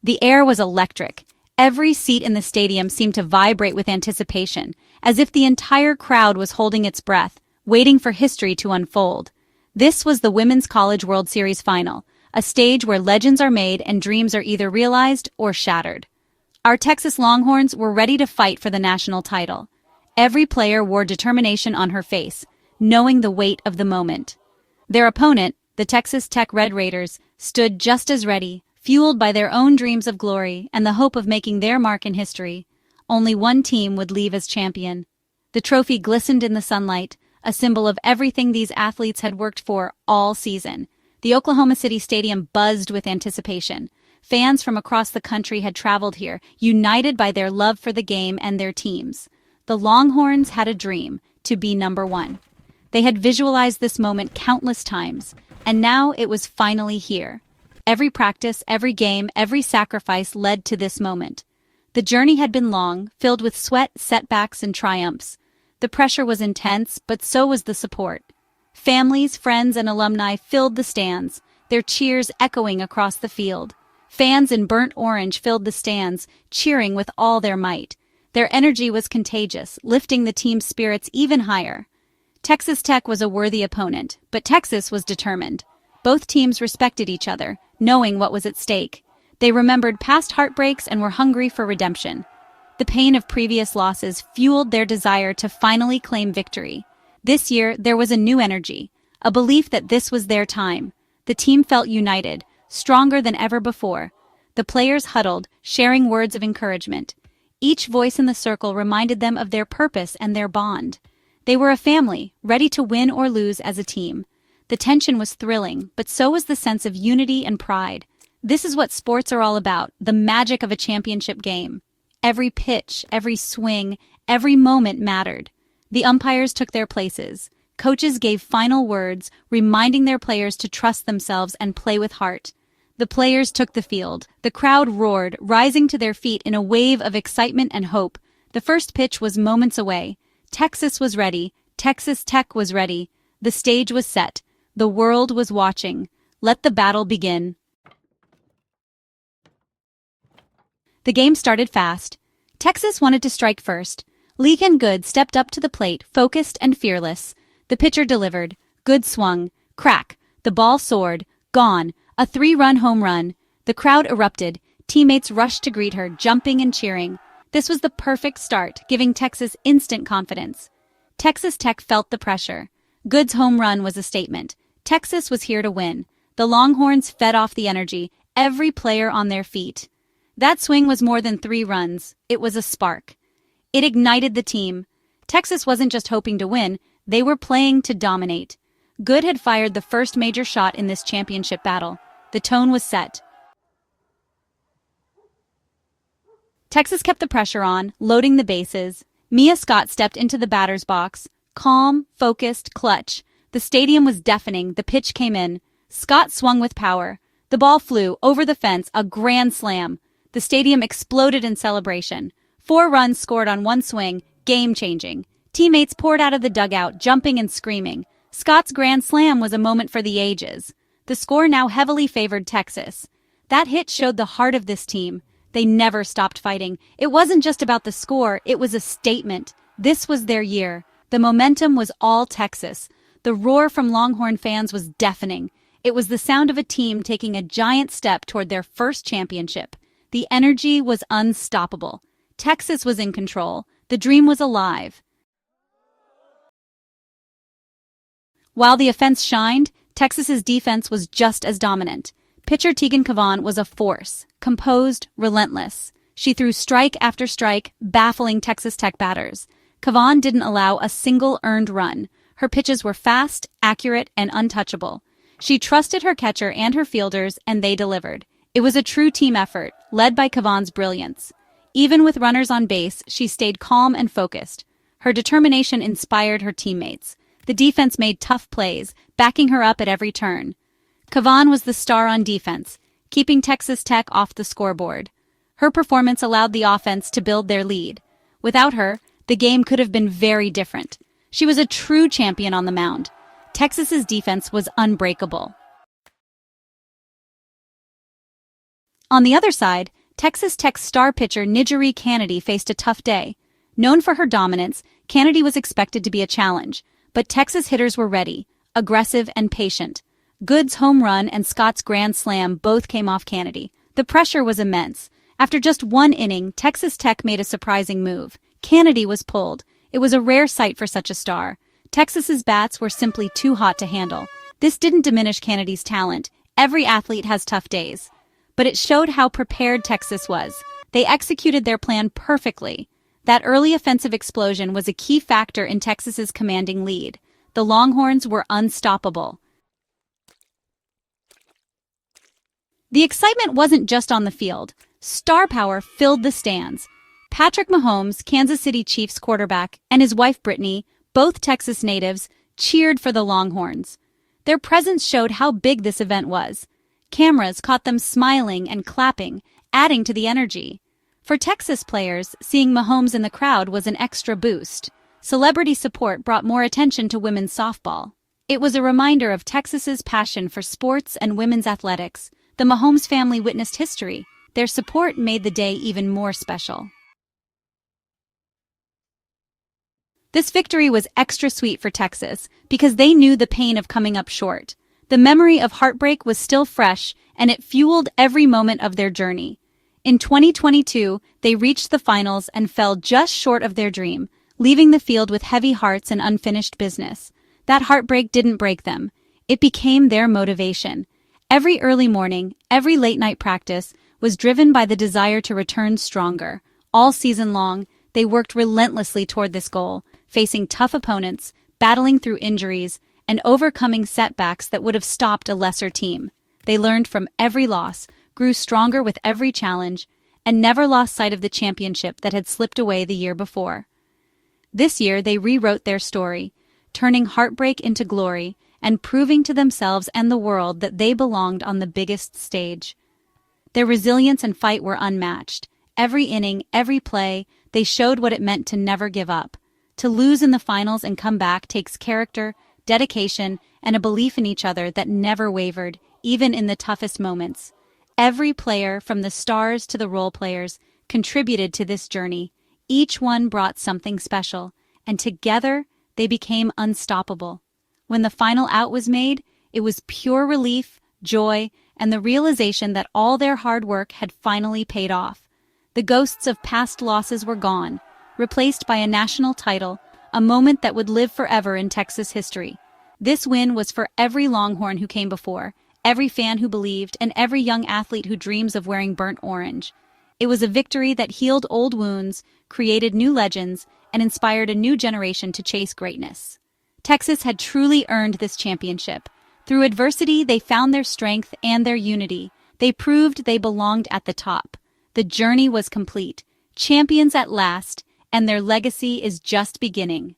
The air was electric. Every seat in the stadium seemed to vibrate with anticipation, as if the entire crowd was holding its breath, waiting for history to unfold. This was the Women's College World Series Final, a stage where legends are made and dreams are either realized or shattered. Our Texas Longhorns were ready to fight for the national title. Every player wore determination on her face, knowing the weight of the moment. Their opponent, the Texas Tech Red Raiders, stood just as ready, fueled by their own dreams of glory and the hope of making their mark in history. Only one team would leave as champion. The trophy glistened in the sunlight, a symbol of everything these athletes had worked for all season. The Oklahoma City Stadium buzzed with anticipation. Fans from across the country had traveled here, united by their love for the game and their teams. The Longhorns had a dream, to be number one. They had visualized this moment countless times, and now it was finally here. Every practice, every game, every sacrifice led to this moment. The journey had been long, filled with sweat, setbacks, and triumphs. The pressure was intense, but so was the support. Families, friends, and alumni filled the stands, their cheers echoing across the field. Fans in burnt orange filled the stands, cheering with all their might. Their energy was contagious, lifting the team's spirits even higher. Texas Tech was a worthy opponent, but Texas was determined. Both teams respected each other, knowing what was at stake. They remembered past heartbreaks and were hungry for redemption. The pain of previous losses fueled their desire to finally claim victory. This year, there was a new energy, a belief that this was their time. The team felt united, stronger than ever before. The players huddled, sharing words of encouragement. Each voice in the circle reminded them of their purpose and their bond. They were a family, ready to win or lose as a team. The tension was thrilling, but so was the sense of unity and pride. This is what sports are all about, the magic of a championship game. Every pitch, every swing, every moment mattered. The umpires took their places. Coaches gave final words, reminding their players to trust themselves and play with heart. The players took the field. The crowd roared, rising to their feet in a wave of excitement and hope. The first pitch was moments away. Texas was ready. Texas Tech was ready. The stage was set. The world was watching. Let the battle begin. The game started fast. Texas wanted to strike first. Legan Good stepped up to the plate, focused and fearless. The pitcher delivered. Good swung. Crack. The ball soared. Gone. A 3-run home run. The crowd erupted. Teammates rushed to greet her, jumping and cheering. This was the perfect start, giving Texas instant confidence. Texas Tech felt the pressure. Good's home run was a statement. Texas was here to win. The Longhorns fed off the energy, every player on their feet. That swing was more than 3 runs. It was a spark. It ignited the team. Texas wasn't just hoping to win, they were playing to dominate. Good had fired the first major shot in this championship battle. The tone was set. Texas kept the pressure on, loading the bases. Mia Scott stepped into the batter's box. Calm, focused, clutch. The stadium was deafening. The pitch came in. Scott swung with power. The ball flew over the fence, a grand slam. The stadium exploded in celebration. 4 runs scored on one swing, game-changing. Teammates poured out of the dugout, jumping and screaming. Scott's grand slam was a moment for the ages. The score now heavily favored Texas. That hit showed the heart of this team. They never stopped fighting. It wasn't just about the score, it was a statement. This was their year. The momentum was all Texas. The roar from Longhorn fans was deafening. It was the sound of a team taking a giant step toward their first championship. The energy was unstoppable. Texas was in control. The dream was alive. While the offense shined, Texas's defense was just as dominant. Pitcher Tegan Cavan was a force, composed, relentless. She threw strike after strike, baffling Texas Tech batters. Cavan didn't allow a single earned run. Her pitches were fast, accurate, and untouchable. She trusted her catcher and her fielders, and they delivered. It was a true team effort, led by Cavan's brilliance. Even with runners on base, she stayed calm and focused. Her determination inspired her teammates. The defense made tough plays, backing her up at every turn. Cavan was the star on defense, keeping Texas Tech off the scoreboard. Her performance allowed the offense to build their lead. Without her, the game could have been very different. She was a true champion on the mound. Texas's defense was unbreakable. On the other side, Texas Tech star pitcher Nijeri Kennedy faced a tough day. Known for her dominance, Kennedy was expected to be a challenge, but Texas hitters were ready, aggressive and patient. Good's home run and Scott's grand slam both came off Kennedy. The pressure was immense. After just one inning, Texas Tech made a surprising move. Kennedy was pulled. It was a rare sight for such a star. Texas's bats were simply too hot to handle. This didn't diminish Kennedy's talent. Every athlete has tough days. But it showed how prepared Texas was. They executed their plan perfectly. That early offensive explosion was a key factor in Texas's commanding lead. The Longhorns were unstoppable. The excitement wasn't just on the field. Star power filled the stands. Patrick Mahomes, Kansas City Chiefs quarterback, and his wife Brittany, both Texas natives, cheered for the Longhorns. Their presence showed how big this event was. Cameras caught them smiling and clapping, adding to the energy. For Texas players, seeing Mahomes in the crowd was an extra boost. Celebrity support brought more attention to women's softball. It was a reminder of Texas's passion for sports and women's athletics. The Mahomes family witnessed history. Their support made the day even more special. This victory was extra sweet for Texas because they knew the pain of coming up short. The memory of heartbreak was still fresh, and it fueled every moment of their journey. In 2022, they reached the finals and fell just short of their dream, leaving the field with heavy hearts and unfinished business. That heartbreak didn't break them. It became their motivation. Every early morning, every late-night practice was driven by the desire to return stronger. All season long, they worked relentlessly toward this goal, facing tough opponents, battling through injuries, and overcoming setbacks that would have stopped a lesser team. They learned from every loss, grew stronger with every challenge, and never lost sight of the championship that had slipped away the year before. This year, they rewrote their story, turning heartbreak into glory and proving to themselves and the world that they belonged on the biggest stage. Their resilience and fight were unmatched. Every inning, every play, they showed what it meant to never give up. To lose in the finals and come back takes character, dedication, and a belief in each other that never wavered, even in the toughest moments. Every player, from the stars to the role players, contributed to this journey. Each one brought something special, and together they became unstoppable. When the final out was made, it was pure relief, joy, and the realization that all their hard work had finally paid off. The ghosts of past losses were gone, replaced by a national title, a moment that would live forever in Texas history. This win was for every Longhorn who came before, every fan who believed, and every young athlete who dreams of wearing burnt orange. It was a victory that healed old wounds, created new legends, and inspired a new generation to chase greatness. Texas had truly earned this championship. Through adversity, they found their strength and their unity. They proved they belonged at the top. The journey was complete. Champions at last, and their legacy is just beginning.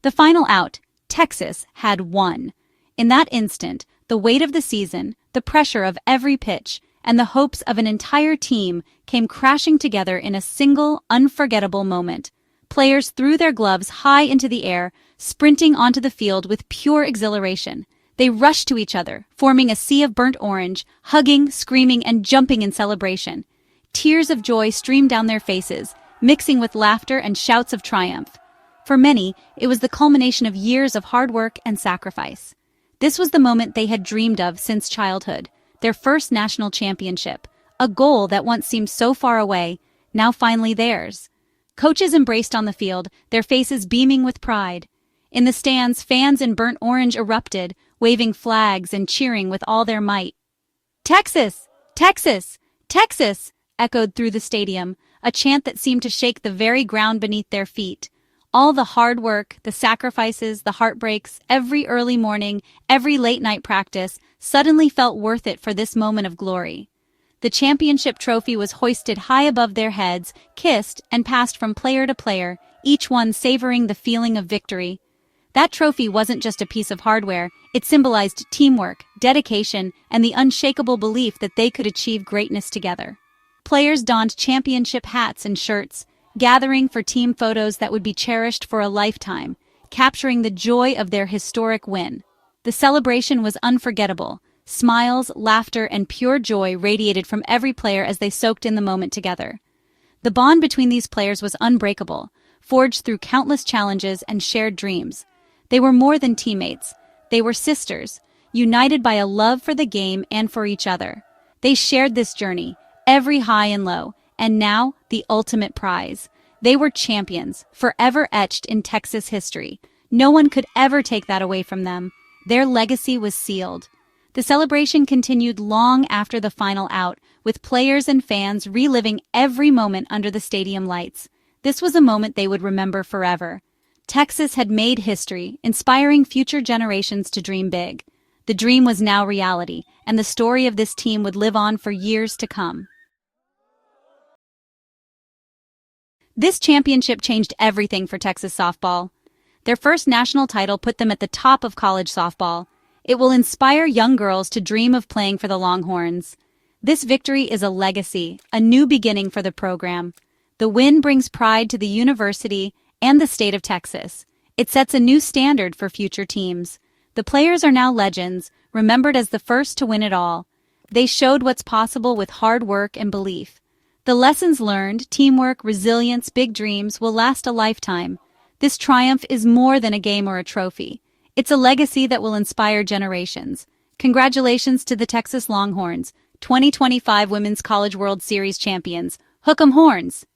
The final out, Texas had won. In that instant, the weight of the season, the pressure of every pitch, and the hopes of an entire team came crashing together in a single, unforgettable moment. Players threw their gloves high into the air, sprinting onto the field with pure exhilaration. They rushed to each other, forming a sea of burnt orange, hugging, screaming, and jumping in celebration. Tears of joy streamed down their faces, mixing with laughter and shouts of triumph. For many, it was the culmination of years of hard work and sacrifice. This was the moment they had dreamed of since childhood, their first national championship, a goal that once seemed so far away, now finally theirs. Coaches embraced on the field, their faces beaming with pride. In the stands, fans in burnt orange erupted, waving flags and cheering with all their might. "Texas! Texas! Texas!" echoed through the stadium, a chant that seemed to shake the very ground beneath their feet. All the hard work, the sacrifices, the heartbreaks, every early morning, every late-night practice, suddenly felt worth it for this moment of glory. The championship trophy was hoisted high above their heads, kissed, and passed from player to player, each one savoring the feeling of victory. That trophy wasn't just a piece of hardware, it symbolized teamwork, dedication, and the unshakable belief that they could achieve greatness together. Players donned championship hats and shirts, gathering for team photos that would be cherished for a lifetime, capturing the joy of their historic win. The celebration was unforgettable. Smiles, laughter, and pure joy radiated from every player as they soaked in the moment together. The bond between these players was unbreakable, forged through countless challenges and shared dreams. They were more than teammates. They were sisters, united by a love for the game and for each other. They shared this journey, every high and low, and now, the ultimate prize. They were champions, forever etched in Texas history. No one could ever take that away from them. Their legacy was sealed. The celebration continued long after the final out, with players and fans reliving every moment under the stadium lights. This was a moment they would remember forever. Texas had made history, inspiring future generations to dream big. The dream was now reality, and the story of this team would live on for years to come. This championship changed everything for Texas softball. Their first national title put them at the top of college softball. It will inspire young girls to dream of playing for the Longhorns. This victory is a legacy, a new beginning for the program. The win brings pride to the university and the state of Texas. It sets a new standard for future teams. The players are now legends, remembered as the first to win it all. They showed what's possible with hard work and belief. The lessons learned, teamwork, resilience, big dreams will last a lifetime. This triumph is more than a game or a trophy. It's a legacy that will inspire generations. Congratulations to the Texas Longhorns, 2025 Women's College World Series champions. Hook 'em horns!